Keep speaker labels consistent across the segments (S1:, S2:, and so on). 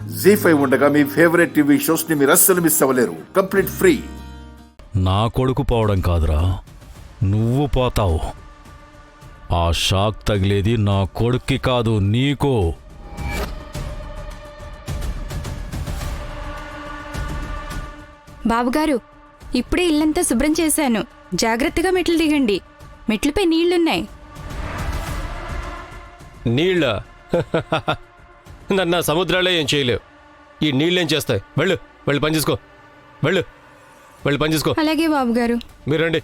S1: జీ5 ఉండగా మీ favourite TV shows ని మీరు అస్సలు మిస్ అవ్వలేరు. Complete free.
S2: నా కొడుకు పోవడం కాదురా, నువ్వు పోతావు. ఆ షాక్ తగిలేది నా కొడుక్కి కాదు, నీకు.
S3: బాబుగారు, ఇప్పుడే ఇల్లంతా శుభ్రం చేశాను. జాగ్రత్తగా మెట్లు దిగండి. మెట్లపై నీళ్లున్నాయి.
S4: నీళ్ళ నన్న సముద్రాలే ఏం చేయలేవు. ఈ నీళ్ళేం చేస్తాయి? వెళ్ళి పని చేసుకో. వెళ్ళి పని చేసుకో.
S3: అలాగే బాబుగారు.
S4: మీరండి.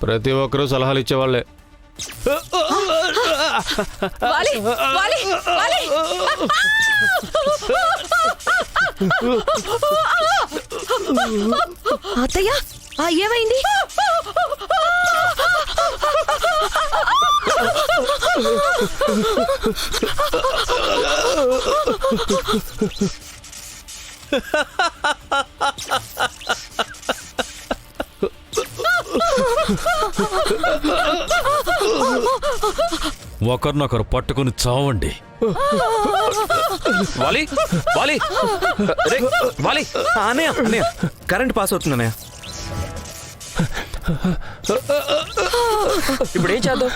S4: ప్రతి ఒక్కరూ సలహాలు ఇచ్చేవాళ్లే.
S5: అత్తయ్య, ఏమైంది?
S2: ఒకరినొకరు పట్టుకుని చావండి.
S6: వాలి వాలి రే వాలి.
S7: అన్నయ్య కరెంట్ పాస్ అవుతుంది అన్నయ్య.
S6: ఇప్పుడు ఏం చేద్దాం?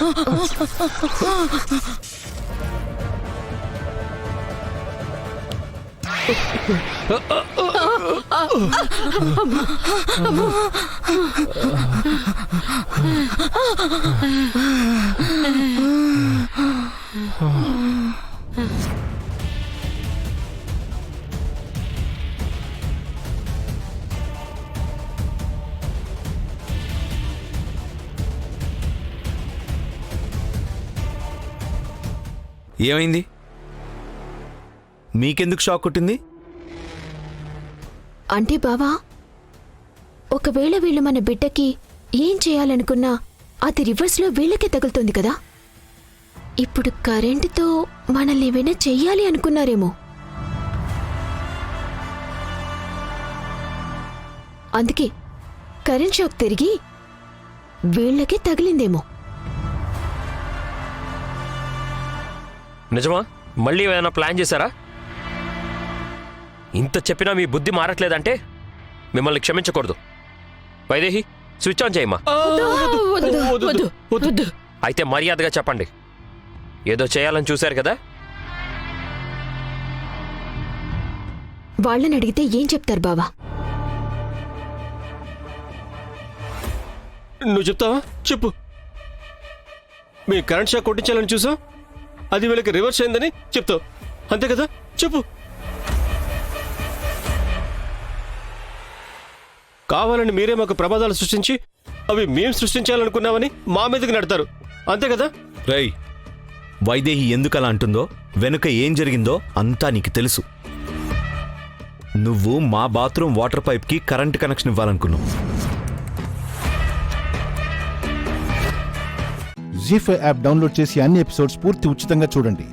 S7: ఏమైంది? మీకెందుకు షాక్ కొట్టింది?
S5: అంటే బావా, ఒకవేళ వీళ్ళు మన బిడ్డకి ఏం చేయాలనుకున్నా అది రివర్స్లో వీళ్ళకే తగులుతుంది కదా. ఇప్పుడు కరెంటుతో మనల్ని ఏమైనా చెయ్యాలి అనుకున్నారేమో. అందుకే కరెంట్ షాక్ తిరిగి వీళ్ళకే తగిలిందేమో.
S6: నిజమా? మళ్ళీ ఏమైనా ప్లాన్ చేశారా? ఇంత చెప్పినా మీ బుద్ధి మారట్లేదంటే మిమ్మల్ని క్షమించకూడదు. వైదేహి, స్విచ్ ఆన్ చేయమ్మా. అయితే మర్యాదగా చెప్పండి. ఏదో చేయాలని చూశారు కదా.
S5: వాళ్ళని అడిగితే ఏం చెప్తారు బావా?
S4: నువ్వు చెప్తావా? చెప్పు. మీ కరెంట్ షాక్ కొట్టించాలని చూసా, అది వీళ్ళకి రివర్స్ అయిందని చెప్తావు, అంతే కదా? చెప్పు. కావాలని మీరే మాకు ప్రమాదాలు సృష్టించి అవి మేం సృష్టించాలనుకున్నామని మా మీదకి నడతారు, అంతే కదా?
S7: రై, వైదేహి ఎందుకు అలా అంటుందో, వెనుక ఏం జరిగిందో అంతా నీకు తెలుసు. నువ్వు మా బాత్రూమ్ వాటర్ పైప్కి కరెంట్ కనెక్షన్ ఇవ్వాలనుకున్నావు.
S8: జీ5 యాప్ డౌన్లోడ్ చేసి అన్ని ఎపిసోడ్స్ పూర్తి ఉచితంగా చూడండి.